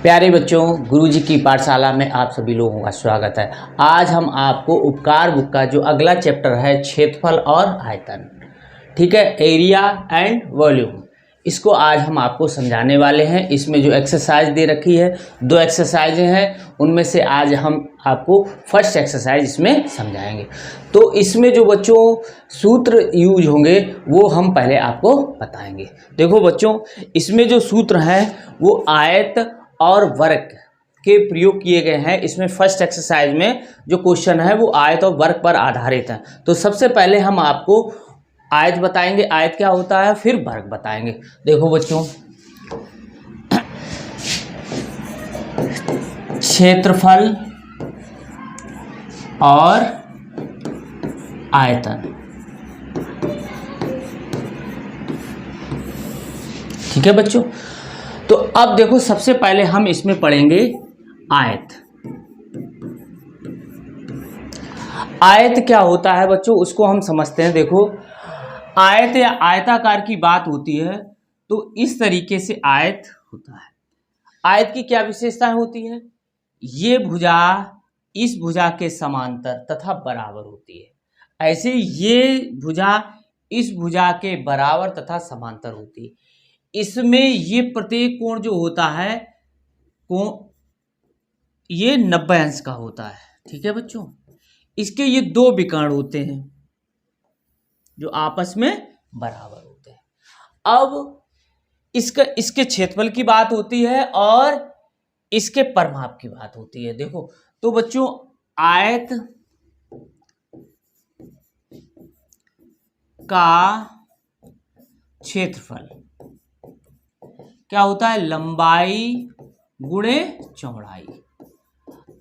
प्यारे बच्चों, गुरुजी की पाठशाला में आप सभी लोगों का स्वागत है। आज हम आपको उपकार बुक का जो अगला चैप्टर है क्षेत्रफल और आयतन, ठीक है, एरिया एंड वॉल्यूम, इसको आज हम आपको समझाने वाले हैं। इसमें जो एक्सरसाइज दे रखी है, 2 एक्सरसाइजें हैं, उनमें से आज हम आपको फर्स्ट एक्सरसाइज इसमें समझाएंगे। तो इसमें जो बच्चों सूत्र यूज होंगे वो हम पहले आपको बताएंगे। देखो बच्चों, इसमें जो सूत्र हैं वो आयत और वर्ग के प्रयोग किए गए हैं। इसमें फर्स्ट एक्सरसाइज में जो क्वेश्चन है वो आयत और वर्ग पर आधारित है। तो सबसे पहले हम आपको आयत बताएंगे, आयत क्या होता है, फिर वर्ग बताएंगे। देखो बच्चों, क्षेत्रफल और आयतन, ठीक है बच्चों। तो अब देखो, सबसे पहले हम इसमें पढ़ेंगे आयत। आयत क्या होता है बच्चों, उसको हम समझते हैं। देखो, आयत या आयताकार की बात होती है तो इस तरीके से आयत होता है। आयत की क्या विशेषताएं होती है? ये भुजा इस भुजा के समांतर तथा बराबर होती है। ऐसे ये भुजा इस भुजा के बराबर तथा समांतर होती है। इसमें ये प्रत्येक कोण जो होता है, कोण ये 90 अंश का होता है, ठीक है बच्चों। इसके ये 2 विकर्ण होते हैं जो आपस में बराबर होते हैं। अब इसके क्षेत्रफल की बात होती है और इसके परिमाप की बात होती है। देखो तो बच्चों, आयत का क्षेत्रफल क्या होता है? लंबाई गुणे चौड़ाई।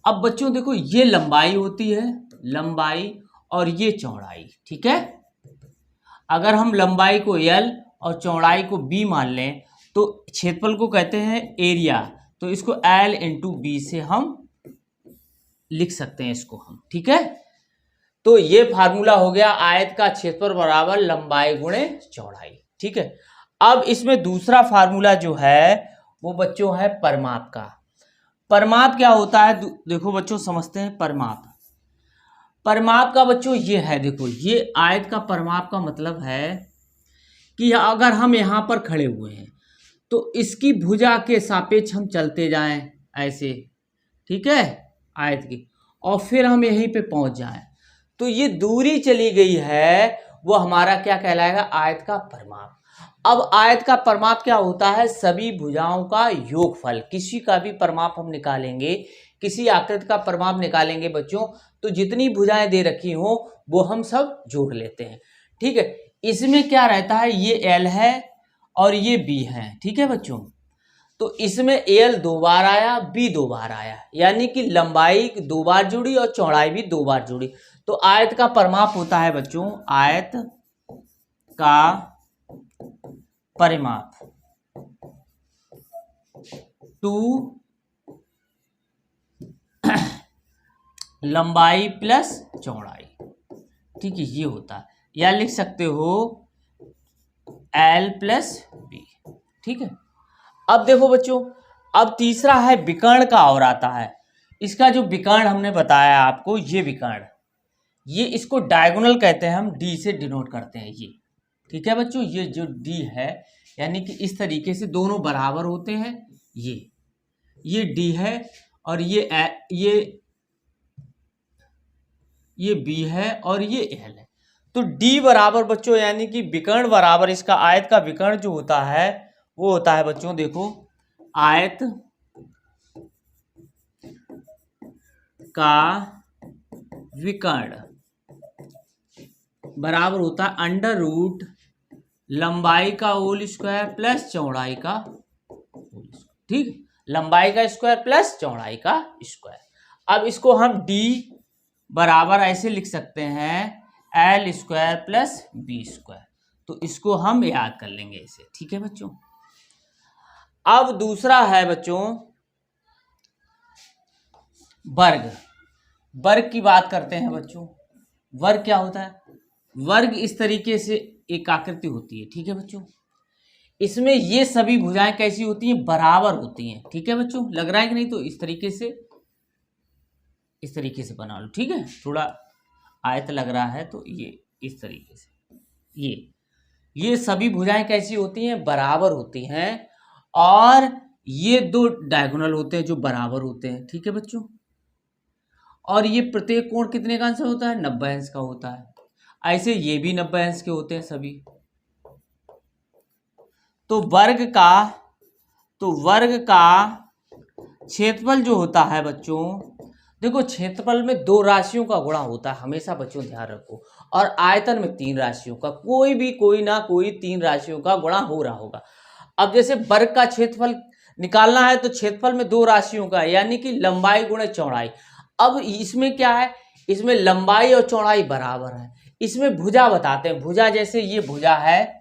अब बच्चों देखो, ये लंबाई होती है, लंबाई, और ये चौड़ाई, ठीक है। अगर हम लंबाई को L और चौड़ाई को B मान लें तो क्षेत्रफल को कहते हैं एरिया। तो इसको L इंटू B से हम लिख सकते हैं इसको हम, ठीक है। तो ये फार्मूला हो गया, आयत का क्षेत्रफल बराबर लंबाई गुणे चौड़ाई, ठीक है। अब इसमें दूसरा फार्मूला जो है वो बच्चों है परिमाप का। परिमाप क्या होता है? देखो बच्चों, समझते हैं परिमाप। परिमाप का बच्चों ये है, देखो ये आयत का परिमाप का मतलब है कि अगर हम यहाँ पर खड़े हुए हैं तो इसकी भुजा के सापेक्ष हम चलते जाएं ऐसे, ठीक है, आयत की, और फिर हम यहीं पे पहुंच जाएं तो ये दूरी चली गई है, वो हमारा क्या कहलाएगा? आयत का परिमाप। अब आयत का परिमाप क्या होता है? सभी भुजाओं का योगफल। किसी का भी परिमाप हम निकालेंगे, किसी आकृति का परिमाप निकालेंगे बच्चों, तो जितनी भुजाएं दे रखी हो वो हम सब जोड़ लेते हैं, ठीक है। इसमें क्या रहता है? ये L है और ये B है, ठीक है बच्चों। तो इसमें L 2 बार आया, B 2 बार आया, यानी कि लंबाई 2 बार जुड़ी और चौड़ाई भी 2 बार जुड़ी। तो आयत का परिमाप होता है बच्चों, आयत का परिमाप 2 लंबाई प्लस चौड़ाई, ठीक है, ये होता है। या लिख सकते हो L प्लस B, ठीक है। अब देखो बच्चों, अब तीसरा है विकर्ण का और आता है। इसका जो विकर्ण हमने बताया आपको, ये विकर्ण, ये इसको डायगोनल कहते हैं, हम D से डिनोट करते हैं ये, ठीक है बच्चों। ये जो D है, यानी कि इस तरीके से दोनों बराबर होते हैं। ये D है और ये B है और ये L है। तो D बराबर बच्चों, यानी कि विकर्ण बराबर इसका आयत का विकर्ण जो होता है वो होता है बच्चों, देखो आयत का विकर्ण बराबर होता है अंडर रूट लंबाई का होल स्क्वायर प्लस चौड़ाई का होल स्क्वायर, ठीक, लंबाई का स्क्वायर प्लस चौड़ाई का स्क्वायर। अब इसको हम D बराबर ऐसे लिख सकते हैं, L square plus B square. तो इसको हम याद कर लेंगे इसे, ठीक है बच्चों। अब दूसरा है बच्चों वर्ग। वर्ग की बात करते हैं बच्चों। वर्ग क्या होता है? वर्ग इस तरीके से एक आकृति होती है, ठीक है बच्चों। इसमें ये सभी भुजाएं कैसी होती हैं, बराबर होती हैं। ठीक है बच्चों, लग रहा है कि नहीं? तो इस तरीके से बना लो। ठीक है, थोड़ा आयत लग रहा है तो ये इस तरीके से, ये सभी भुजाएं कैसी होती हैं, बराबर होती हैं, और ये दो डायगोनल होते हैं जो बराबर होते हैं। ठीक है बच्चों, और ये प्रत्येक कोण कितने का अंश होता है, 90 अंश का होता है। ऐसे ये भी 90 अंश के होते हैं सभी। तो वर्ग का क्षेत्रफल जो होता है बच्चों, देखो क्षेत्रफल में 2 राशियों का गुणा होता है, हमेशा बच्चों ध्यान रखो, और आयतन में 3 राशियों का, कोई ना कोई 3 राशियों का गुणा हो रहा होगा। अब जैसे वर्ग का क्षेत्रफल निकालना है तो क्षेत्रफल में 2 राशियों का, यानी कि लंबाई गुणे चौड़ाई। अब इसमें क्या है, इसमें लंबाई और चौड़ाई बराबर है। इसमें भुजा बताते हैं, भुजा जैसे ये भुजा है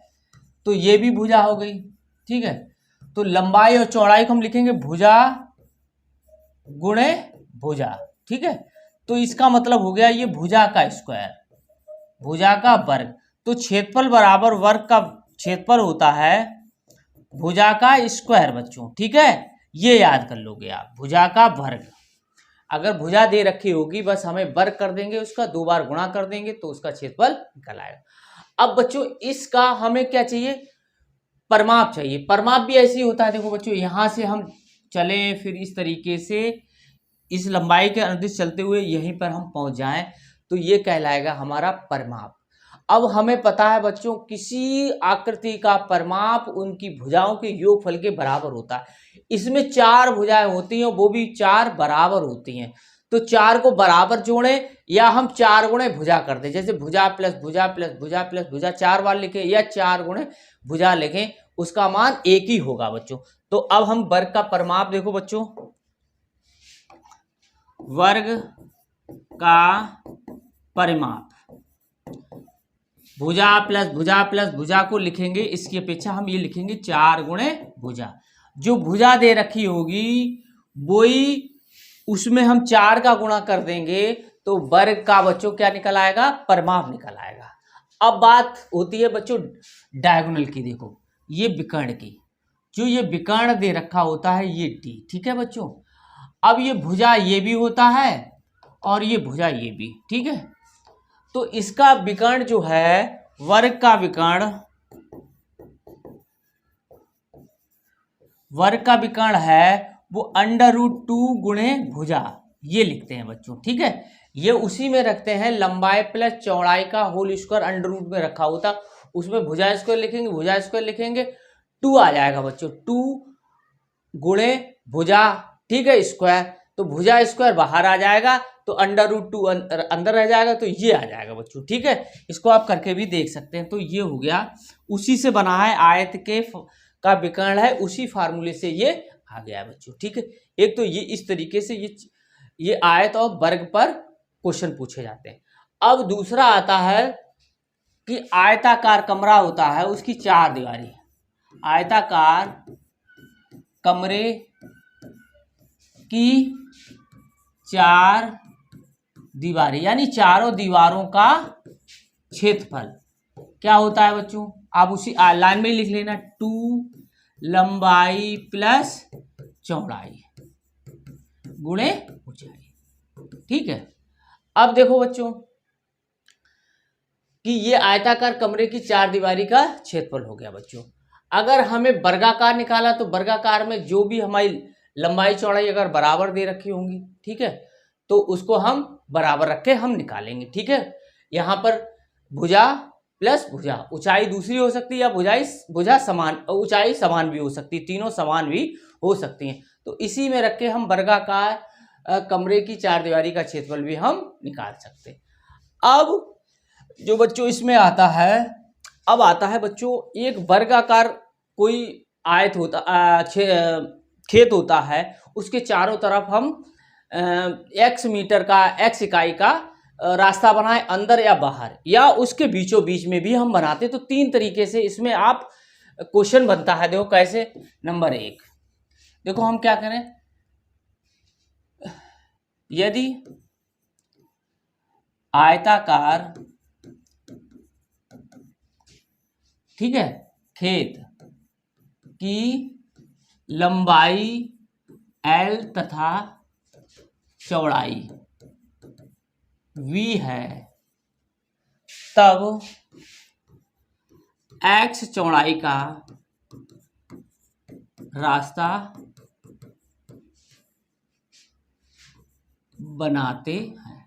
तो ये भी भुजा हो गई। ठीक है, तो लंबाई और चौड़ाई को हम लिखेंगे भुजा गुणे भुजा। ठीक है, तो इसका मतलब हो गया ये भुजा का स्क्वायर, भुजा का वर्ग। तो क्षेत्रफल बराबर वर्ग का क्षेत्रफल होता है भुजा का स्क्वायर बच्चों। ठीक है, ये याद कर लोगे आप, भुजा का वर्ग। अगर भुजा दे रखी होगी, बस हमें वर्ग कर देंगे, उसका 2 बार गुणा कर देंगे तो उसका क्षेत्रफल निकल आएगा। अब बच्चों इसका हमें क्या चाहिए, परिमाप चाहिए। परिमाप भी ऐसे ही होता है, देखो बच्चों यहां से हम चले, फिर इस तरीके से इस लंबाई के अनुदिश चलते हुए यहीं पर हम पहुंच जाएं, तो ये कहलाएगा हमारा परिमाप। अब हमें पता है बच्चों, किसी आकृति का परिमाप उनकी भुजाओं के योगफल के बराबर होता है। इसमें 4 भुजाएं होती हैं, वो भी 4 बराबर होती हैं। तो 4 को बराबर जोड़ें, या हम 4 गुणे भुजा कर दें, जैसे भुजा प्लस भुजा प्लस भुजा प्लस भुजा 4 बार लिखें, या 4 गुणे भुजा लिखें, उसका मान एक ही होगा बच्चों। तो अब हम वर्ग का परिमाप देखो बच्चों, वर्ग का परिमाप, भुजा प्लस भुजा प्लस भुजा को लिखेंगे, इसकी अपेक्षा हम ये लिखेंगे 4 गुणे भुजा। जो भुजा दे रखी होगी वही, उसमें हम 4 का गुणा कर देंगे तो वर्ग का बच्चों क्या निकल आएगा, परिमाप निकल आएगा। अब बात होती है बच्चों डायगोनल की, देखो ये विकर्ण की, जो ये विकर्ण दे रखा होता है ये डी। ठीक है बच्चों, अब ये भुजा ये भी होता है और ये भुजा ये भी। ठीक है, तो इसका विकर्ण जो है, वर्ग का विकर्ण है वो √2 गुणे भुजा, ये लिखते हैं बच्चों। ठीक है, ये उसी में रखते हैं, लंबाई प्लस चौड़ाई का होल स्क्वायर √ में रखा होता, उसमें भुजा स्क्वायर लिखेंगे, भुजा स्क्वायर लिखेंगे, 2 आ जाएगा बच्चों, 2 गुणे भुजा। ठीक है, स्क्वायर, तो भुजा स्क्वायर बाहर आ जाएगा, तो √2 अंदर रह जाएगा, तो ये आ जाएगा बच्चों। ठीक है, इसको आप करके भी देख सकते हैं। तो ये हो गया, उसी से बना है, आयत के का विकर्ण है, उसी फार्मूले से ये आ गया बच्चों। ठीक है, एक तो ये इस तरीके से ये आयत और वर्ग पर क्वेश्चन पूछे जाते हैं। अब दूसरा आता है कि आयताकार कमरा होता है, उसकी 4 दीवारी, आयताकार कमरे की 4 दीवारें, यानी चारों दीवारों का क्षेत्रफल क्या होता है बच्चों, आप उसी लाइन में लिख लेना, 2 लंबाई प्लस चौड़ाई गुणे ऊंचाई। ठीक है, अब देखो बच्चों कि ये आयताकार कमरे की 4 दीवारी का क्षेत्रफल हो गया बच्चों। अगर हमें वर्गाकार निकाला तो वर्गाकार में जो भी हमारी लंबाई चौड़ाई अगर बराबर दे रखी होंगी, ठीक है, तो उसको हम बराबर रख के हम निकालेंगे। ठीक है, यहाँ पर भुजा प्लस भुजा, ऊंचाई दूसरी हो सकती है, या भुजा समान, ऊंचाई समान भी हो सकती है, तीनों समान भी हो सकती हैं। तो इसी में रख के हम वर्गाकार कमरे की 4 दीवारी का क्षेत्रफल भी हम निकाल सकते हैं। अब जो बच्चों इसमें आता है, अब आता है बच्चों एक वर्गाकार कोई आयत होता, खेत होता है, उसके चारों तरफ हम x मीटर का, x इकाई का रास्ता बनाए, अंदर या बाहर, या उसके बीचों बीच में भी हम बनाते। तो 3 तरीके से इसमें आप क्वेश्चन बनता है। देखो कैसे, नंबर 1 देखो हम क्या करें, यदि आयताकार, ठीक है, खेत की लंबाई L तथा चौड़ाई V है, तब X चौड़ाई का रास्ता बनाते हैं।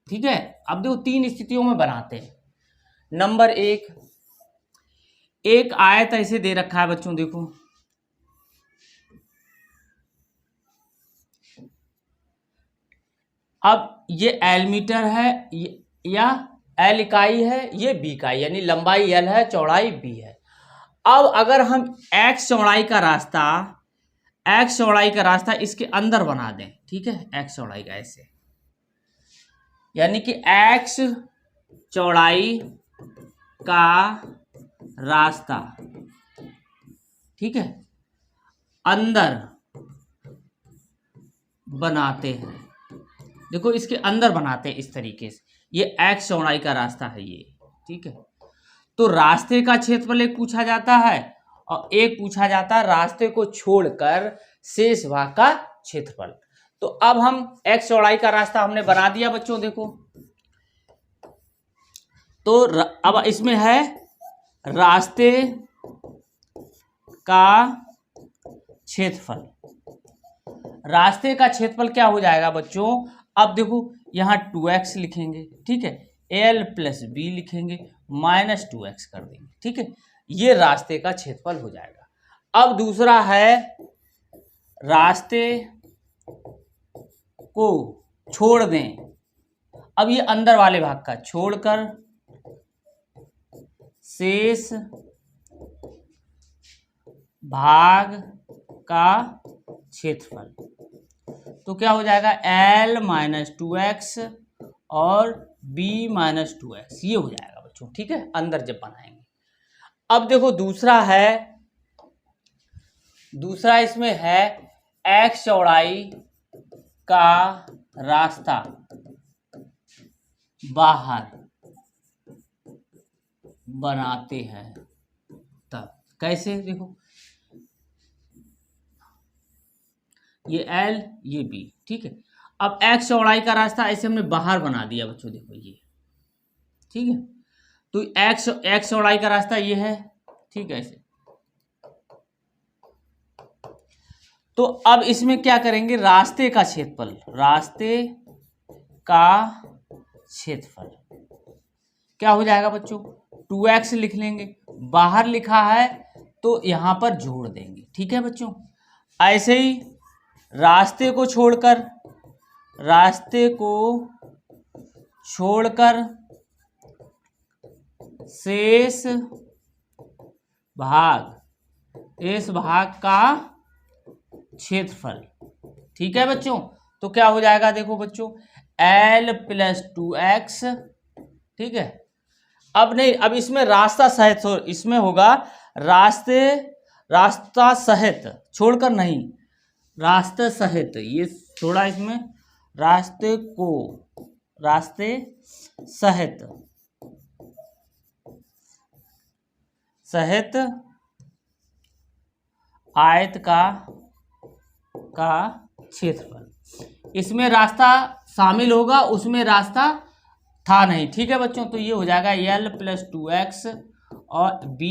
ठीक है, अब देखो तीन स्थितियों में बनाते हैं। नंबर एक आयत ऐसे दे रखा है बच्चों, देखो अब ये L मीटर है या L इकाई है, ये B इकाई, यानी लंबाई L है, चौड़ाई B है। अब अगर हम X चौड़ाई का रास्ता इसके अंदर बना दें, ठीक है, X चौड़ाई का ऐसे, यानी कि X चौड़ाई का रास्ता, ठीक है, अंदर बनाते हैं। देखो इसके अंदर बनाते हैं इस तरीके से, ये X चौड़ाई का रास्ता है ये, ठीक है। तो रास्ते का क्षेत्रफल एक पूछा जाता है और एक पूछा जाता है रास्ते को छोड़कर शेष भाग का क्षेत्रफल। तो अब हम X चौड़ाई का रास्ता हमने बना दिया बच्चों, देखो तो अब इसमें है रास्ते का क्षेत्रफल। रास्ते का क्षेत्रफल क्या हो जाएगा बच्चों, अब देखो यहाँ 2x लिखेंगे, ठीक है, L प्लस B लिखेंगे, माइनस 2x कर देंगे, ठीक है, ये रास्ते का क्षेत्रफल हो जाएगा। अब दूसरा है रास्ते को छोड़ दें, अब ये अंदर वाले भाग का छोड़कर शेष भाग का क्षेत्रफल, तो क्या हो जाएगा L माइनस 2x और B माइनस 2x, ये हो जाएगा बच्चों, ठीक है, अंदर जब बनाएंगे। अब देखो दूसरा इसमें है X चौड़ाई का रास्ता बाहर बनाते हैं, तब कैसे, देखो ये L ये B, ठीक है। अब X चौड़ाई का रास्ता ऐसे हमने बाहर बना दिया बच्चों, देखो ये, ठीक है, तो X चौड़ाई का रास्ता ये है, ठीक है, ऐसे। तो अब इसमें क्या करेंगे, रास्ते का क्षेत्रफल क्या हो जाएगा बच्चों, 2x लिख लेंगे, बाहर लिखा है तो यहां पर जोड़ देंगे, ठीक है बच्चों। ऐसे ही रास्ते को छोड़कर शेष भाग का क्षेत्रफल, ठीक है बच्चों। तो क्या हो जाएगा, देखो बच्चों L प्लस 2x, ठीक है। अब नहीं, अब इसमें रास्ता सहित इसमें होगा रास्ता सहित, छोड़कर नहीं, रास्ते सहित, ये थोड़ा इसमें रास्ते सहित आयत का क्षेत्रफल, इसमें रास्ता शामिल होगा, उसमें रास्ता था नहीं, ठीक है बच्चों। तो ये हो जाएगा L प्लस 2x और B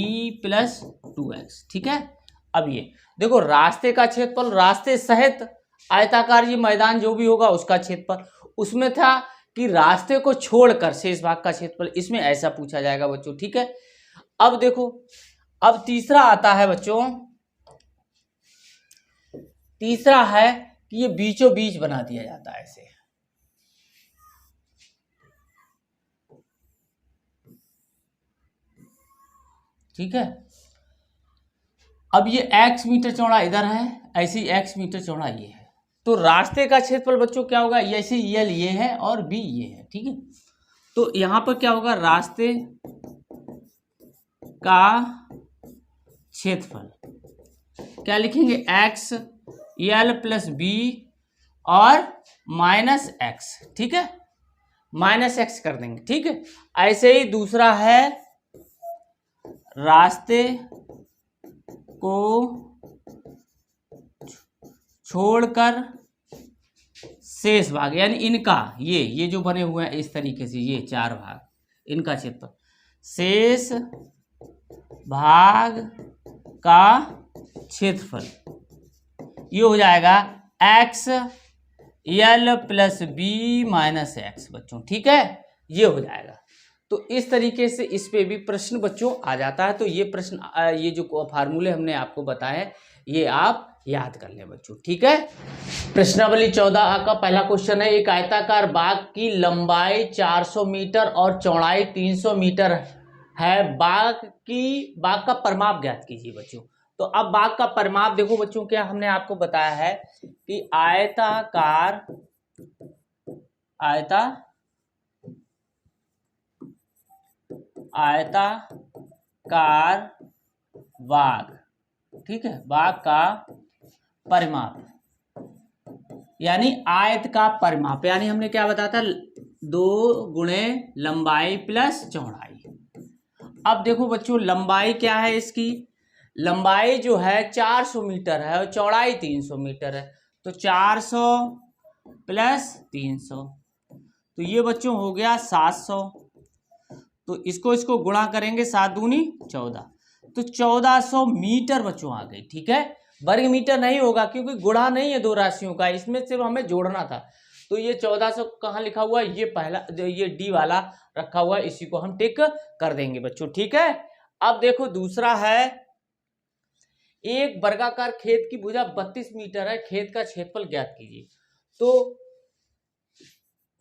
प्लस 2x, ठीक है। अब ये देखो रास्ते का क्षेत्रफल, रास्ते सहित आयताकार ये मैदान जो भी होगा उसका क्षेत्रफल, उसमें था कि रास्ते को छोड़कर शेष भाग का क्षेत्रफल, इसमें ऐसा पूछा जाएगा बच्चों, ठीक है। अब देखो, अब तीसरा आता है बच्चों, तीसरा है कि ये बीचों बीच बना दिया जाता है ऐसे, ठीक है। अब ये x मीटर चौड़ा इधर है, ऐसी x मीटर चौड़ा ये है, तो रास्ते का क्षेत्रफल बच्चों क्या होगा, ऐसे L ये है और B ये है, ठीक है। तो यहां पर क्या होगा, रास्ते का क्षेत्रफल क्या लिखेंगे, x L प्लस B और माइनस x, ठीक है, माइनस x कर देंगे, ठीक है। ऐसे ही दूसरा है रास्ते को छोड़कर शेष भाग, यानी इनका ये जो बने हुए हैं इस तरीके से, ये 4 भाग इनका क्षेत्रफल, शेष भाग का क्षेत्रफल ये हो जाएगा x l plus b minus x बच्चों, ठीक है, ये हो जाएगा। तो इस तरीके से इस पे भी प्रश्न बच्चों आ जाता है। तो ये प्रश्न, ये जो फार्मूले हमने आपको बताए ये आप याद कर लें बच्चों, ठीक है। प्रश्नावली 14 का पहला क्वेश्चन है, एक आयताकार बाग की लंबाई 400 मीटर और चौड़ाई 300 मीटर है, बाग का परिमाप ज्ञात कीजिए बच्चों। तो अब बाग का परिमाप देखो बच्चों, क्या हमने आपको बताया है कि आयताकार बाग, ठीक है, बाग का परिमाप यानी आयत का परिमाप, यानी हमने क्या बताया था, 2 गुणे लंबाई प्लस चौड़ाई। अब देखो बच्चों लंबाई क्या है इसकी, लंबाई जो है 400 मीटर है और चौड़ाई 300 मीटर है, तो 400 प्लस 300, तो ये बच्चों हो गया 700। तो इसको गुणा करेंगे, 7 दूनी 14, तो 1400 मीटर बच्चों आ गई, ठीक है। वर्ग मीटर नहीं होगा क्योंकि गुणा नहीं है दो राशियों का, इसमें सिर्फ हमें जोड़ना था। तो ये 1400 कहाँ लिखा हुआ है, ये पहला जो ये डी वाला रखा हुआ है, इसी को हम टिक कर देंगे बच्चों, ठीक है। अब देखो दूसरा है, एक वर्गाकार खेत की भुजा 32 मीटर है, खेत का क्षेत्रफल ज्ञात कीजिए। तो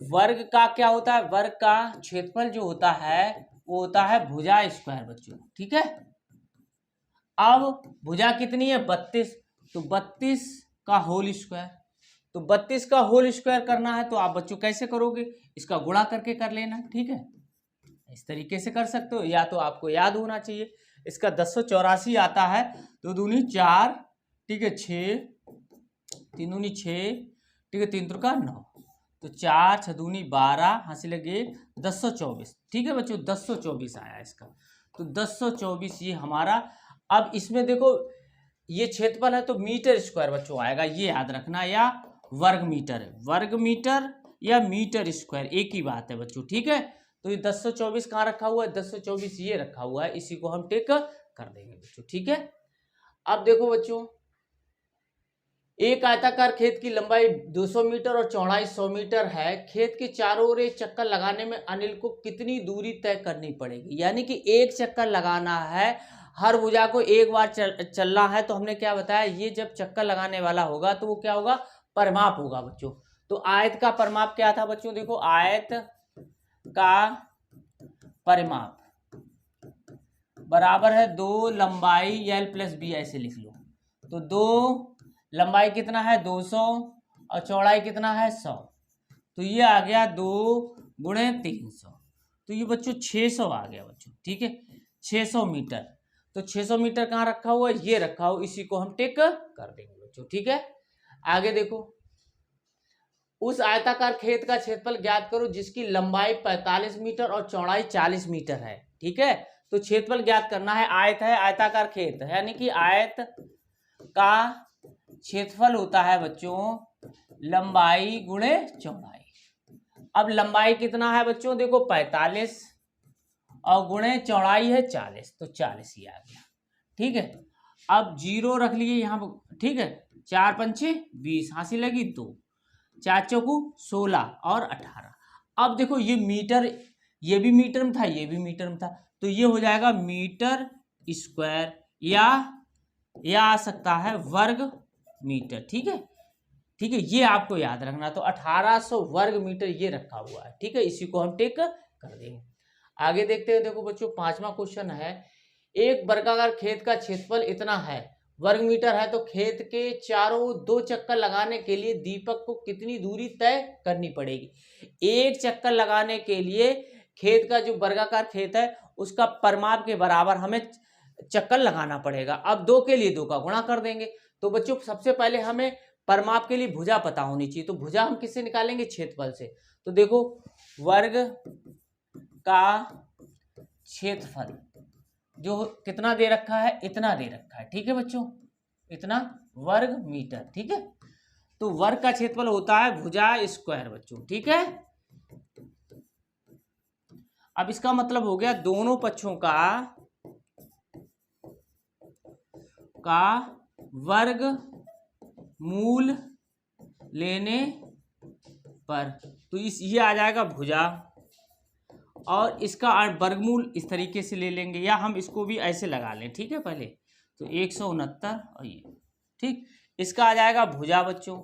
वर्ग का क्या होता है, वर्ग का क्षेत्रफल जो होता है वो होता है भुजा स्क्वायर बच्चों, ठीक है। अब भुजा कितनी है 32, तो 32 का होल स्क्वायर, तो 32 का होल स्क्वायर करना है तो आप बच्चों कैसे करोगे, इसका गुणा करके कर लेना, ठीक है। इस तरीके से कर सकते हो, या तो आपको याद होना चाहिए, इसका 1084 आता है, 2 दूनी 4, ठीक है, 6 3 दूनी 6, ठीक है, 3 त्रिका 9, तो 4 6 दूनी 12, हासिल लगे 1024, ठीक है बच्चों, 1024 आया इसका। तो 1024 ये हमारा। अब इसमें देखो ये क्षेत्रफल है तो मीटर स्क्वायर बच्चों आएगा, ये याद रखना, या वर्ग मीटर है, वर्ग मीटर या मीटर स्क्वायर एक ही बात है बच्चों, ठीक है। तो ये 1024 कहाँ रखा हुआ है, 1024 ये रखा हुआ है, इसी को हम टिक कर देंगे बच्चों, ठीक है। अब देखो बच्चों, एक आयताकार खेत की लंबाई 200 मीटर और चौड़ाई 100 मीटर है, खेत के चारों ओर एक चक्कर लगाने में अनिल को कितनी दूरी तय करनी पड़ेगी, यानी कि एक चक्कर लगाना है, हर भुजा को एक बार चलना है। तो हमने क्या बताया, ये जब चक्कर लगाने वाला होगा तो वो क्या होगा, परिमाप होगा बच्चों। तो आयत का परिमाप क्या था बच्चों, देखो आयत का परिमाप बराबर है 2 लंबाई एल प्लस बी, ऐसे लिख लो। तो 2 लंबाई कितना है 200 और चौड़ाई कितना है 100, तो ये आ गया 2 गुणे 300, तो ये बच्चों 600 आ गया बच्चों, ठीक है, 600 मीटर। तो 600 मीटर कहाँ रखा हुआ है, ये रखा हुआ, इसी को हम टिक कर देंगे बच्चों, ठीक है। आगे देखो, उस आयताकार खेत का क्षेत्रफल ज्ञात करो जिसकी लंबाई 45 मीटर और चौड़ाई 40 मीटर है, ठीक है। तो क्षेत्रफल ज्ञात करना है, आयत है, आयताकार खेत है, यानी कि आयत का क्षेत्रफल होता है बच्चों लंबाई गुणे चौड़ाई। अब लंबाई कितना है बच्चों, देखो 45 और गुणे चौड़ाई है 40, तो 40 ही आ गया, ठीक है। अब 0 रख लिए यहाँ पर, ठीक है, 4 पंचे 20, हासिल लगी 2, 4 चौकू 16 और 18। अब देखो ये मीटर, ये भी मीटर में था, ये भी मीटर में था, तो ये हो जाएगा मीटर स्क्वायर, या आ सकता है वर्ग मीटर, ठीक है, ठीक है, ये आपको याद रखना। तो 1800 वर्ग मीटर ये रखा हुआ है, ठीक है, इसी को हम टिक कर देंगे। आगे देखते हैं, देखो बच्चों 5वां क्वेश्चन है, एक वर्गाकार खेत का क्षेत्रफल इतना है, वर्ग मीटर है, तो खेत के चारों 2 चक्कर लगाने के लिए दीपक को कितनी दूरी तय करनी पड़ेगी। एक चक्कर लगाने के लिए खेत का जो वर्गाकार खेत है उसका परिमाप के बराबर हमें चक्कर लगाना पड़ेगा। अब 2 के लिए 2 का गुणा कर देंगे। तो बच्चों सबसे पहले हमें परिमाप के लिए भुजा पता होनी चाहिए, तो भुजा हम किससे निकालेंगे, क्षेत्रफल से। तो देखो वर्ग का क्षेत्रफल जो कितना दे रखा है, इतना दे रखा है, ठीक है बच्चों, इतना वर्ग मीटर, ठीक है। तो वर्ग का क्षेत्रफल होता है भुजा स्क्वायर बच्चों, ठीक है। अब इसका मतलब हो गया दोनों पक्षों का वर्ग मूल लेने पर, तो ये आ जाएगा भुजा, और इसका वर्गमूल इस तरीके से ले लेंगे, या हम इसको भी ऐसे लगा लें, ठीक है। पहले तो 169 और ये, ठीक, इसका आ जाएगा भुजा बच्चों,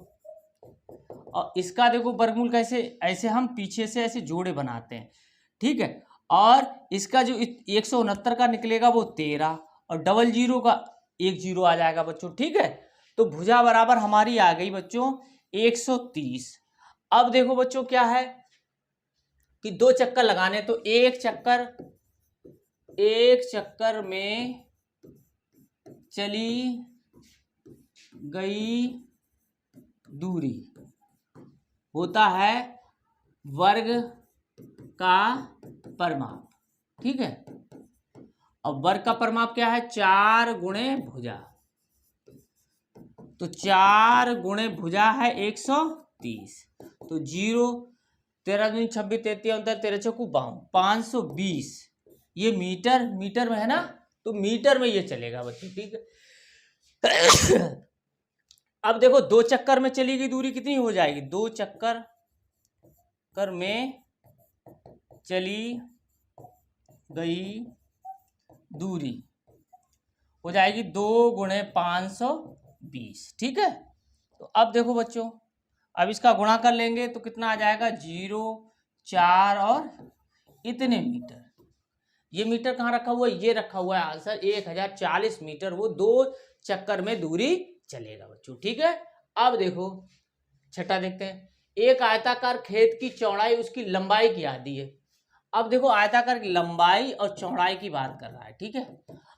और इसका देखो वर्गमूल कैसे, ऐसे हम पीछे से ऐसे जोड़े बनाते हैं, ठीक है। और इसका जो 169 का निकलेगा वो 13, और डबल जीरो का 1 जीरो आ जाएगा बच्चों, ठीक है। तो भुजा बराबर हमारी आ गई बच्चों 130। अब देखो बच्चों क्या है कि 2 चक्कर लगाने, तो एक चक्कर में चली गई दूरी होता है वर्ग का परिमाप, ठीक है। अब वर्ग का परिमाप क्या है, 4 गुणे भुजा, तो 4 गुणे भुजा है 130, तो 0 13 दूनी 26 33 39 13 चौकू 52 520, ये मीटर में है ना, तो मीटर में ये चलेगा बच्चों, ठीक है। अब देखो 2 चक्कर में चली गई दूरी कितनी हो जाएगी, 2 चक्कर में चली गई दूरी हो जाएगी 2 गुणे 520, ठीक है। तो अब देखो बच्चों, अब इसका गुणा कर लेंगे तो कितना आ जाएगा, 0 4 और इतने मीटर। ये मीटर कहाँ रखा हुआ है, ये रखा हुआ है आंसर 1040 मीटर, वो 2 चक्कर में दूरी चलेगा बच्चों, ठीक है। अब देखो छठा देखते हैं, एक आयताकार खेत की चौड़ाई उसकी लंबाई की आधी है। अब देखो आयताकार की लंबाई और चौड़ाई की बात कर रहा है, ठीक है।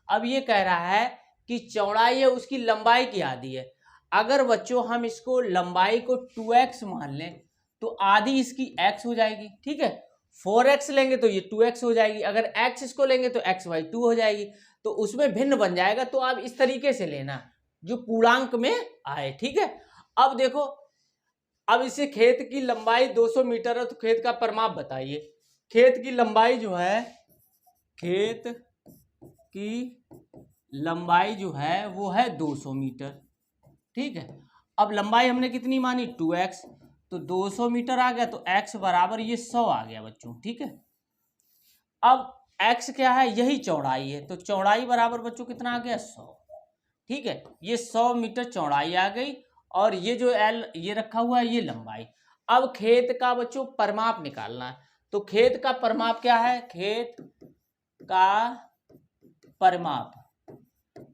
अब ये कह रहा है कि चौड़ाई है उसकी लंबाई की आधी है। अगर बच्चों हम इसको लंबाई को 2x मान लें तो आधी इसकी x हो जाएगी, ठीक है। 4x लेंगे तो ये 2x हो जाएगी, अगर x इसको लेंगे तो x/2 हो जाएगी, तो उसमें भिन्न बन जाएगा। तो आप इस तरीके से लेना जो पूर्णांक में आए, ठीक है। अब देखो, अब इसे खेत की लंबाई 200 मीटर है, तो खेत का परिमाप बताइए। खेत की लंबाई जो है, खेत की लंबाई जो है वो है 200 मीटर, ठीक है। अब लंबाई हमने कितनी मानी, 2x, तो 200 मीटर आ गया, तो x बराबर ये 100 आ गया बच्चों, ठीक है। अब x क्या है, यही चौड़ाई है, तो चौड़ाई बराबर बच्चों कितना आ गया, 100, ठीक है। ये 100 मीटर चौड़ाई आ गई, और ये जो l ये रखा हुआ है ये लंबाई। अब खेत का बच्चों परिमाप निकालना है, तो खेत का परिमाप क्या है, खेत का परिमाप,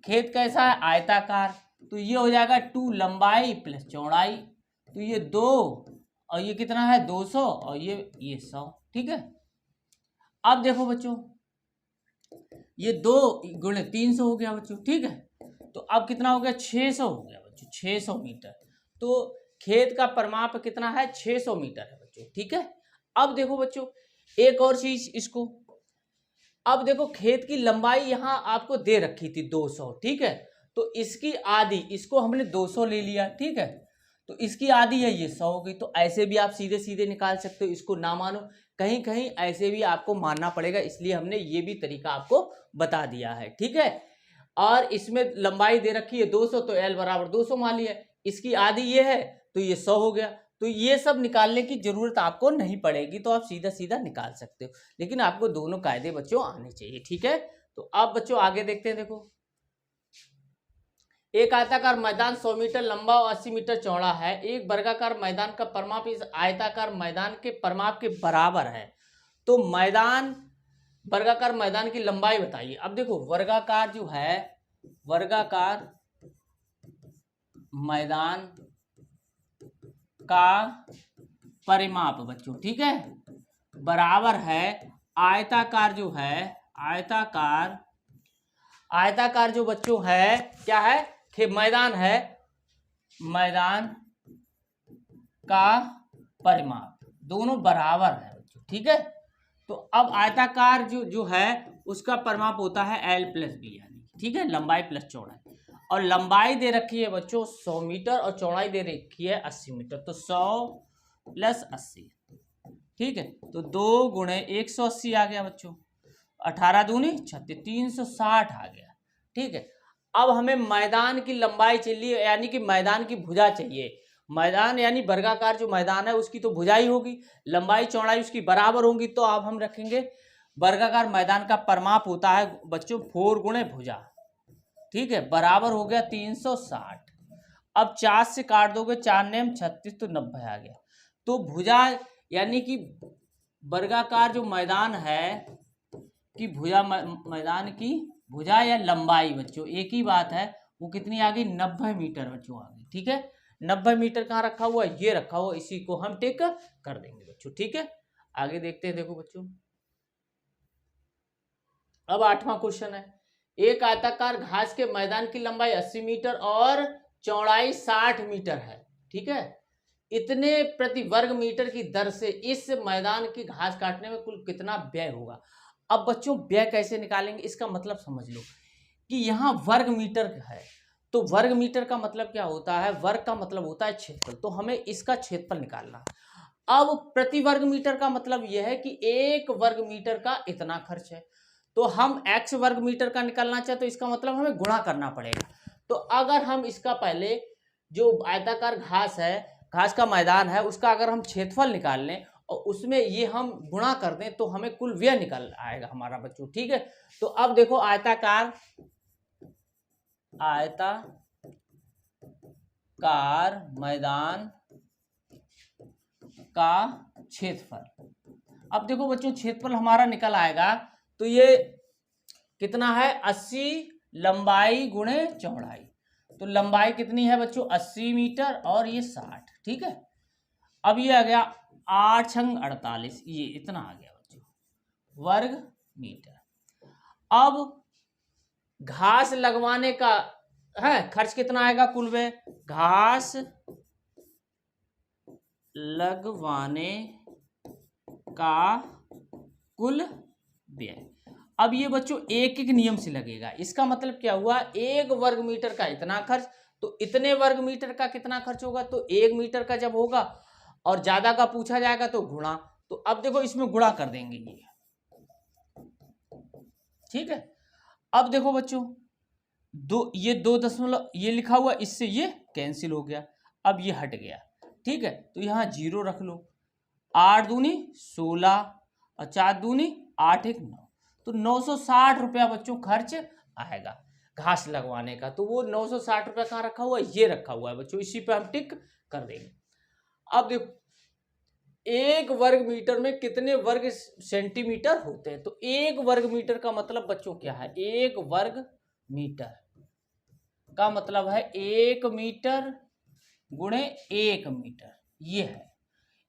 खेत कैसा है, आयताकार, तो ये हो जाएगा 2 लंबाई प्लस चौड़ाई, तो ये 2 और ये कितना है 200 और ये 100, ठीक है। अब देखो बच्चों, ये 2 गुणे 300 हो गया बच्चों, ठीक है। तो अब कितना हो गया, 600 हो गया बच्चों, 600 मीटर। तो खेत का परिमाप कितना है, 600 मीटर है बच्चों, ठीक है। अब देखो बच्चों एक और चीज इसको, अब देखो खेत की लंबाई यहां आपको दे रखी थी 200, ठीक है। तो इसकी आधी, इसको हमने 200 ले लिया, ठीक है, तो इसकी आधी है ये 100 हो गई। तो ऐसे भी आप सीधे सीधे निकाल सकते हो, इसको ना मानो, कहीं कहीं ऐसे भी आपको मानना पड़ेगा, इसलिए हमने ये भी तरीका आपको बता दिया है, ठीक है। और इसमें लंबाई दे रखी है 200, तो L बराबर 200 मान लिया, इसकी आधी ये है तो ये 100 हो गया। तो ये सब निकालने की जरूरत आपको नहीं पड़ेगी, तो आप सीधा सीधा निकाल सकते हो, लेकिन आपको दोनों कायदे बच्चों आने चाहिए, ठीक है। तो अब बच्चों आगे देखते हैं, देखो एक आयताकार मैदान 100 मीटर लंबा और 80 मीटर चौड़ा है। एक वर्गाकार मैदान का परिमाप इस आयताकार मैदान के परिमाप के बराबर है। तो मैदान, वर्गाकार मैदान की लंबाई बताइए। अब देखो वर्गाकार जो है, वर्गाकार मैदान का परिमाप बच्चों, ठीक है, बराबर है आयताकार जो है, आयताकार जो बच्चों है क्या है, मैदान है, मैदान का परिमाप, दोनों बराबर है बच्चों, ठीक है। तो अब आयताकार जो है उसका परिमाप होता है L प्लस बी, यानी ठीक है, लंबाई प्लस चौड़ाई। और लंबाई दे रखी है बच्चों 100 मीटर और चौड़ाई दे रखी है 80 मीटर, तो 100 प्लस 80, ठीक है, तो 2 गुणे 180 आ गया बच्चों, 18 दूनी 36, 360 आ गया, ठीक है। अब हमें मैदान की लंबाई चाहिए, यानी कि मैदान की भुजा चाहिए। मैदान यानी वर्गाकार जो मैदान है उसकी तो भुजा ही होगी, लंबाई चौड़ाई उसकी बराबर होंगी, तो अब हम रखेंगे वर्गाकार मैदान का परिमाप होता है बच्चों 4 गुणे भुजा, ठीक है, बराबर हो गया 360। अब 4 से काट दोगे, 4 नेम 36, तो 90 आ गया। तो भुजा यानी कि वर्गाकार जो मैदान है कि भुजा, मैदान की भुजा या लंबाई बच्चों एक ही बात है, वो कितनी आ गई 90 मीटर बच्चों आ गई, ठीक है। 90 मीटर कहाँ रखा हुआ है, ये रखा हुआ, इसी को हम टिक कर देंगे बच्चों, ठीक है। आगे देखते हैं, देखो बच्चों अब 8वां क्वेश्चन है, एक आयताकार घास के मैदान की लंबाई 80 मीटर और चौड़ाई 60 मीटर है, ठीक है। इतने प्रति वर्ग मीटर की दर से इस मैदान की घास काटने में कुल कितना व्यय होगा। अब बच्चों व्यय कैसे निकालेंगे, इसका मतलब समझ लो कि यहाँ वर्ग मीटर है, तो वर्ग मीटर का मतलब क्या होता है, वर्ग का मतलब होता है क्षेत्रफल, तो हमें इसका क्षेत्रफल निकालना। अब प्रति वर्ग मीटर का मतलब यह है कि 1 वर्ग मीटर का इतना खर्च है, तो हम x वर्ग मीटर का निकालना चाहे तो इसका मतलब हमें गुणा करना पड़ेगा। तो अगर हम इसका पहले जो आयताकार घास है, घास का मैदान है, उसका अगर हम क्षेत्रफल निकाल लें और उसमें ये हम गुणा कर दें तो हमें कुल व्यय निकल आएगा हमारा बच्चों, ठीक है। तो अब देखो आयताकार मैदान का क्षेत्रफल, अब देखो बच्चों क्षेत्रफल हमारा निकल आएगा, तो ये कितना है 80 लंबाई गुणे चौड़ाई, तो लंबाई कितनी है बच्चों 80 मीटर और ये 60, ठीक है। अब ये आ गया 8 छंग 48, ये इतना आ गया बच्चों वर्ग मीटर। अब घास लगवाने का है खर्च कितना आएगा, कुल व्यय, घास लगवाने का कुल व्यय। अब ये बच्चों एक एक नियम से लगेगा, इसका मतलब क्या हुआ, 1 वर्ग मीटर का इतना खर्च, तो इतने वर्ग मीटर का कितना खर्च होगा, तो 1 मीटर का जब होगा और ज्यादा का पूछा जाएगा तो गुणा, तो अब देखो इसमें गुणा कर देंगे ये, ठीक है। अब देखो बच्चों ये 2 ये लिखा हुआ, इससे ये कैंसिल हो गया, अब ये हट गया, ठीक है, तो यहाँ 0 रख लो, 8 दूनी 16 और 4 दूनी 8 1 9, तो 960 रुपया बच्चों खर्च आएगा घास लगवाने का। तो वो 960 रुपया कहाँ रखा हुआ है, ये रखा हुआ है बच्चों, इसी पे हम टिक कर देंगे। अब देखो 1 वर्ग मीटर में कितने वर्ग सेंटीमीटर होते हैं, तो 1 वर्ग मीटर का मतलब बच्चों क्या है, 1 वर्ग मीटर का मतलब है 1 मीटर गुणे 1 मीटर, ये है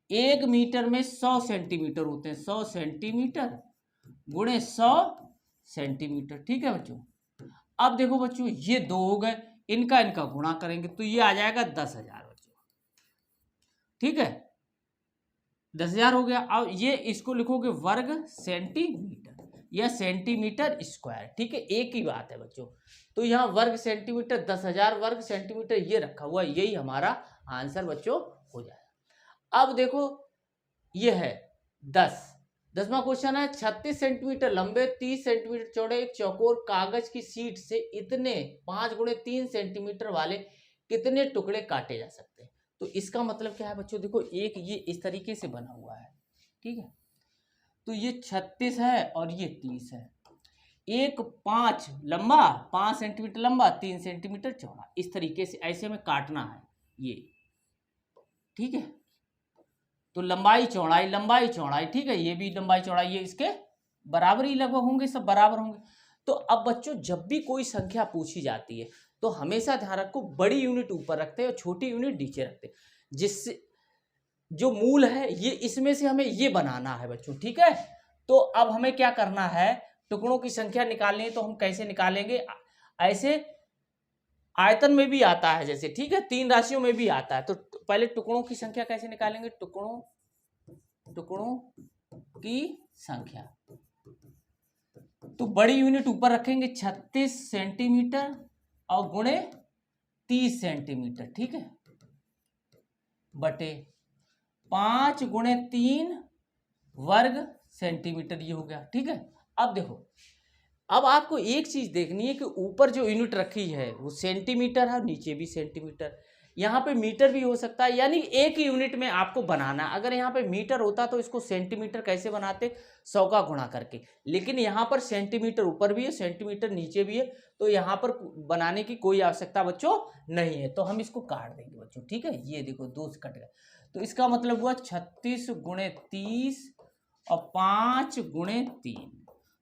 1 मीटर में 100 सेंटीमीटर होते हैं, 100 सेंटीमीटर गुणे 100 सेंटीमीटर, ठीक है बच्चों। अब देखो बच्चों ये 2 हो गए, इनका गुणा करेंगे तो ये आ जाएगा 10,000 बच्चों, ठीक है, 10,000 हो गया। अब ये इसको लिखोगे वर्ग सेंटीमीटर या सेंटीमीटर स्क्वायर, ठीक है, एक ही बात है बच्चों। तो यहाँ वर्ग सेंटीमीटर 10,000 वर्ग सेंटीमीटर ये रखा हुआ, यही हमारा आंसर बच्चों हो जाएगा। अब देखो ये है 10वां क्वेश्चन है, 36 सेंटीमीटर लंबे 30 सेंटीमीटर चौड़े एक चौकोर कागज की शीट से इतने 5 गुणे 3 सेंटीमीटर वाले कितने टुकड़े काटे जा सकते हैं। तो इसका मतलब क्या है बच्चों, देखो एक ये इस तरीके से बना हुआ है, ठीक है, तो ये 36 है और ये 30 है, एक 5 लंबा 5 सेंटीमीटर लंबा 3 सेंटीमीटर चौड़ा, इस तरीके से ऐसे में काटना है ये, ठीक है। तो लंबाई चौड़ाई, ठीक है, ये भी लंबाई चौड़ाई ये इसके बराबर ही लगभग होंगे, सब बराबर होंगे। तो अब बच्चों जब भी कोई संख्या पूछी जाती है तो हमेशा ध्यान रखो बड़ी यूनिट ऊपर रखते हैं और छोटी यूनिट नीचे रखते हैं, जिससे जो मूल है ये इसमें से हमें ये बनाना है बच्चों, ठीक है। तो अब हमें क्या करना है, टुकड़ों की संख्या निकालनी है, तो हम कैसे निकालेंगे, ऐसे आयतन में भी आता है जैसे, ठीक है, 3 राशियों में भी आता है। तो पहले टुकड़ों की संख्या कैसे निकालेंगे, टुकड़ों की संख्या। तो बड़ी यूनिट ऊपर रखेंगे 36 सेंटीमीटर और गुणे 30 सेंटीमीटर, ठीक है, बटे 5 गुणे 3 वर्ग सेंटीमीटर, ये हो गया, ठीक है। अब देखो, अब आपको एक चीज देखनी है कि ऊपर जो यूनिट रखी है वो सेंटीमीटर है, नीचे भी सेंटीमीटर, यहाँ पे मीटर भी हो सकता है, यानी एक ही यूनिट में आपको बनाना। अगर यहाँ पे मीटर होता तो इसको सेंटीमीटर कैसे बनाते, 100 का गुणा करके, लेकिन यहाँ पर सेंटीमीटर ऊपर भी है, सेंटीमीटर नीचे भी है, तो यहाँ पर बनाने की कोई आवश्यकता बच्चों नहीं है, तो हम इसको काट देंगे बच्चों, ठीक है। ये देखो 2 से कट गया, तो इसका मतलब हुआ 36 गुणे 30 और 5 गुणे 3,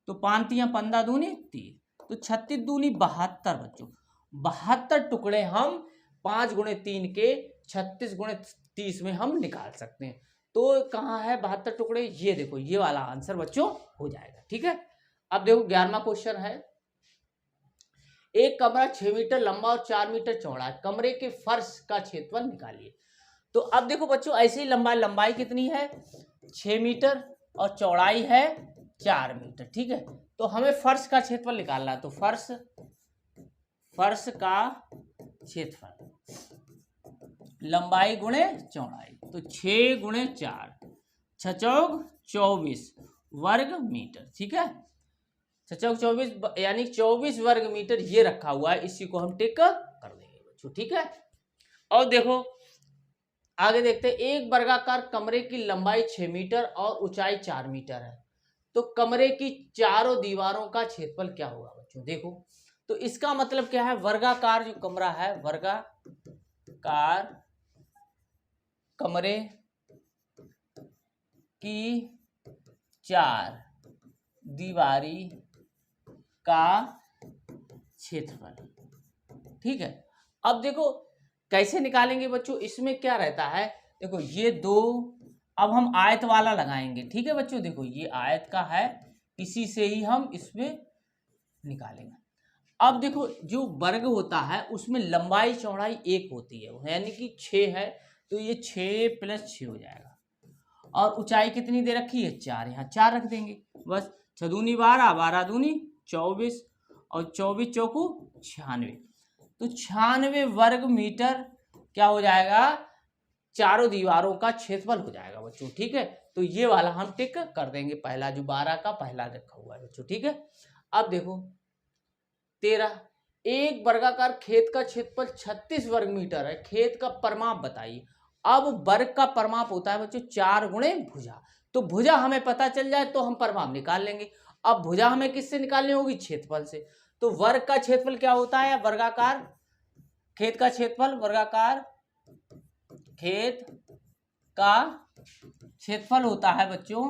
तो 5 तियां 15 दूनी 30, तो 36 दूनी 72 बच्चों, 72 टुकड़े हम 5 गुणे 3 के 36 गुणे 30 में हम निकाल सकते हैं। तो कहाँ है 72 टुकड़े, ये देखो, ये वाला आंसर बच्चों हो जाएगा, ठीक है। अब देखो 11वां क्वेश्चन है, एक कमरा 6 मीटर लंबा और 4 मीटर चौड़ा है, कमरे के फर्श का क्षेत्रफल निकालिए। तो अब देखो बच्चों, ऐसे ही लंबाई कितनी है 6 मीटर और चौड़ाई है 4 मीटर, ठीक है। तो हमें फर्श का क्षेत्रफल निकालना है, तो फर्श का क्षेत्रफल लंबाई गुणे चौड़ाई, तो 6 गुणे 4, 6 चौक 24 वर्ग मीटर, ठीक है। 6 चौक 24 यानी 24 वर्ग मीटर ये रखा हुआ है, इसी को हम टिक कर देंगे बच्चों, ठीक है। और देखो आगे देखते हैं, एक वर्गाकार कमरे की लंबाई 6 मीटर और ऊंचाई 4 मीटर है, तो कमरे की चारों दीवारों का क्षेत्रफल क्या होगा बच्चों। देखो तो इसका मतलब क्या है, वर्गाकार जो कमरा है, वर्गाकार कमरे की 4 दीवारी का क्षेत्रफल, ठीक है। अब देखो कैसे निकालेंगे बच्चों, इसमें क्या रहता है, देखो ये 2, अब हम आयत वाला लगाएंगे, ठीक है बच्चों। देखो ये आयत का है, इसी से ही हम इसमें निकालेंगे। अब देखो जो वर्ग होता है उसमें लंबाई चौड़ाई 1 होती है, यानी कि 6 है, तो ये 6 + 6 हो जाएगा, और ऊंचाई कितनी दे रखी है 4, यहाँ 4 रख देंगे बस। 6 दूनी 12, 12 दूनी 24 और 24 चौकू 96, तो 96 वर्ग मीटर क्या हो जाएगा, चारों दीवारों का क्षेत्रफल हो जाएगा बच्चों, ठीक है। तो ये वाला हम टिक कर देंगे, पहला जो 12 का पहला रखा हुआ है बच्चों, ठीक है। अब देखो 13, एक वर्गाकार खेत का क्षेत्रफल 36 वर्ग मीटर है, खेत का परिमाप बताइए। अब वर्ग का परिमाप होता है बच्चों 4 गुणे भुजा, तो भुजा हमें पता चल जाए तो हम परिमाप निकाल लेंगे। अब भुजा हमें किससे निकालनी होगी, क्षेत्रफल से। तो वर्ग का क्षेत्रफल क्या होता है, वर्गाकार खेत का क्षेत्रफल, वर्गाकार खेत का क्षेत्रफल होता है बच्चों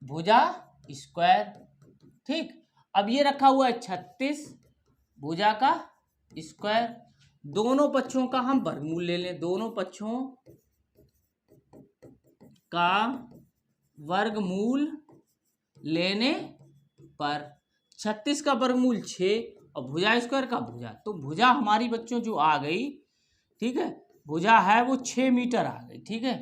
भुजा स्क्वायर, ठीक। अब ये रखा हुआ है 36 भुजा का स्क्वायर, दोनों पक्षों का हम वर्गमूल ले लें, दोनों पक्षों का वर्गमूल लेने पर 36 का वर्गमूल 6 और भुजा स्क्वायर का भुजा, तो भुजा हमारी बच्चों जो आ गई, ठीक है, भुजा है वो 6 मीटर आ गई, ठीक है।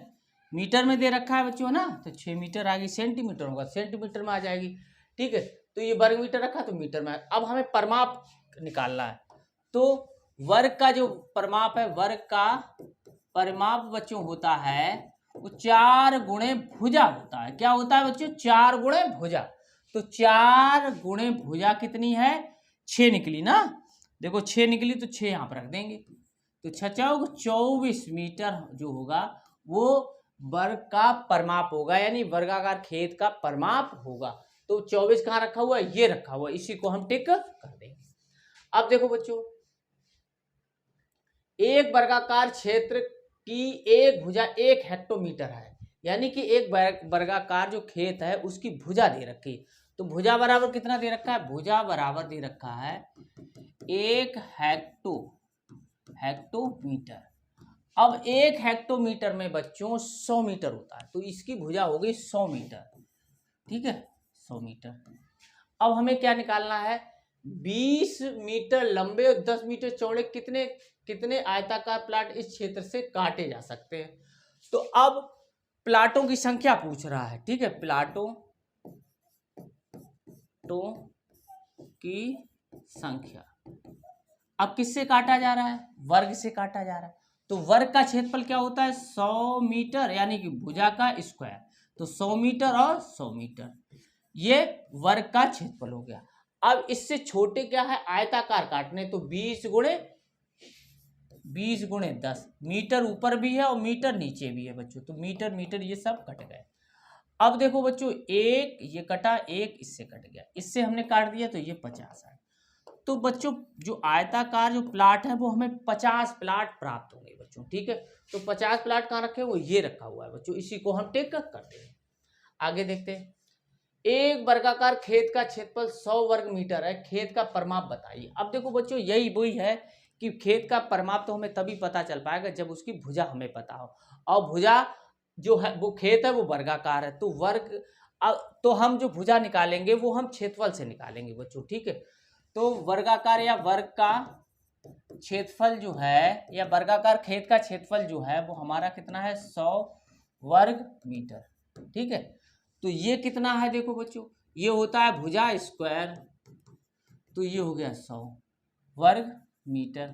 मीटर में दे रखा है बच्चों ना, तो 6 मीटर आ गई, सेंटीमीटर होगा सेंटीमीटर में आ जाएगी, ठीक है। तो ये वर्ग मीटर रखा तो मीटर में। अब हमें परिमाप निकालना है, तो वर्ग का जो परिमाप है, वर्ग का परिमाप बच्चों होता है वो 4 गुणे भुजा होता है। क्या होता है बच्चों, 4 गुणे भुजा, तो 4 गुणे भुजा कितनी है 6 निकली ना, देखो 6 निकली, तो 6 यहाँ पर रख देंगे, तो 6 चौक 24 मीटर जो होगा वो वर्ग का परिमाप होगा, यानी वर्गाकार खेत का परिमाप होगा। तो 24 कहाँ रखा हुआ है, ये रखा हुआ है, इसी को हम टिक कर देंगे। अब देखो बच्चों, एक वर्गाकार क्षेत्र की एक भुजा 1 हेक्टोमीटर है, यानी कि एक वर्गाकार जो खेत है उसकी भुजा दे रखी, तो भुजा बराबर कितना दे रखा है, भुजा बराबर दे रखा है 1 हेक्टोमीटर। अब 1 हेक्टोमीटर में बच्चों 100 मीटर होता है, तो इसकी भुजा हो गई 100 मीटर, ठीक है, 100 मीटर। अब हमें क्या निकालना है, 20 मीटर लंबे और 10 मीटर चौड़े कितने आयताकार प्लाट इस क्षेत्र से काटे जा सकते हैं। तो अब प्लाटों की संख्या पूछ रहा है, ठीक है, प्लाटों की संख्या। अब किससे काटा जा रहा है, वर्ग से काटा जा रहा है, तो वर्ग का क्षेत्रफल क्या होता है 100 मीटर, यानी कि भुजा का स्क्वायर, तो 100 मीटर और 100 मीटर, ये वर्ग का क्षेत्रफल हो गया। अब इससे छोटे क्या है, आयताकार काटने, तो 20 गुणे 10, मीटर ऊपर भी है और मीटर नीचे भी है बच्चों, तो मीटर मीटर ये सब कट गए। अब देखो बच्चों, एक ये कटा, एक इससे कट गया, इससे हमने काट दिया, तो ये 50 है। तो बच्चों जो आयताकार जो प्लाट है वो हमें 50 प्लाट प्राप्त होंगे बच्चों, ठीक है। तो 50 प्लाट कहाँ रखे, वो ये रखा हुआ है बच्चों, इसी को हम टेक करते हैं। आगे देखते हैं, एक वर्गाकार खेत का क्षेत्रफल 100 वर्ग मीटर है, खेत का परिमाप बताइए। अब देखो बच्चों, यही वही है कि खेत का परिमाप तो हमें तभी पता चल पाएगा जब उसकी भुजा हमें पता हो, और भुजा जो है वो खेत है वो वर्गाकार है, तो वर्ग तो हम जो भुजा निकालेंगे वो हम क्षेत्रफल से निकालेंगे बच्चों, ठीक है। तो वर्गाकार या वर्ग का क्षेत्रफल जो है, या वर्गाकार खेत का क्षेत्रफल जो है वो हमारा कितना है 100 वर्ग मीटर, ठीक है। तो ये कितना है देखो बच्चों, ये होता है भुजा स्क्वायर, तो ये हो गया 100 वर्ग मीटर।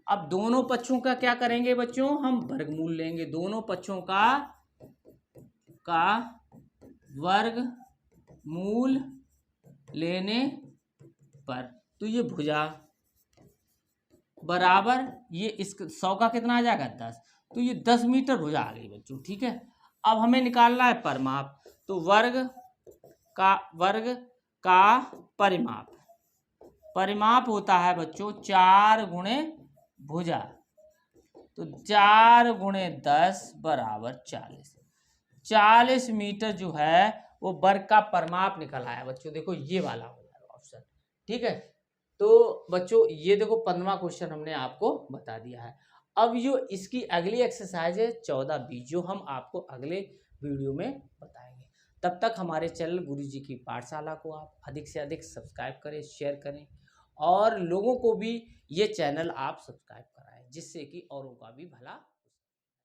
अब दोनों पक्षों का क्या करेंगे बच्चों, हम वर्गमूल लेंगे, दोनों पक्षों का वर्गमूल लेने पर, तो ये भुजा बराबर ये इस 100 का कितना आ जाएगा 10, तो ये 10 मीटर भुजा आ गई बच्चों, ठीक है। अब हमें निकालना है परिमाप, तो वर्ग का परिमाप होता है बच्चों 4 गुणे भुजा, तो 4 गुणे 10 बराबर 40 मीटर जो है वो वर्ग का परिमाप निकल आया बच्चों, देखो ये वाला हो जाएगा ऑप्शन, ठीक है। तो बच्चों ये देखो 15वां क्वेश्चन हमने आपको बता दिया है। अब जो इसकी अगली एक्सरसाइज है 14-20, जो हम आपको अगले वीडियो में बताएंगे। तब तक हमारे चैनल गुरुजी की पाठशाला को आप अधिक से अधिक सब्सक्राइब करें, शेयर करें, और लोगों को भी ये चैनल आप सब्सक्राइब कराएं, जिससे कि औरों का भी भला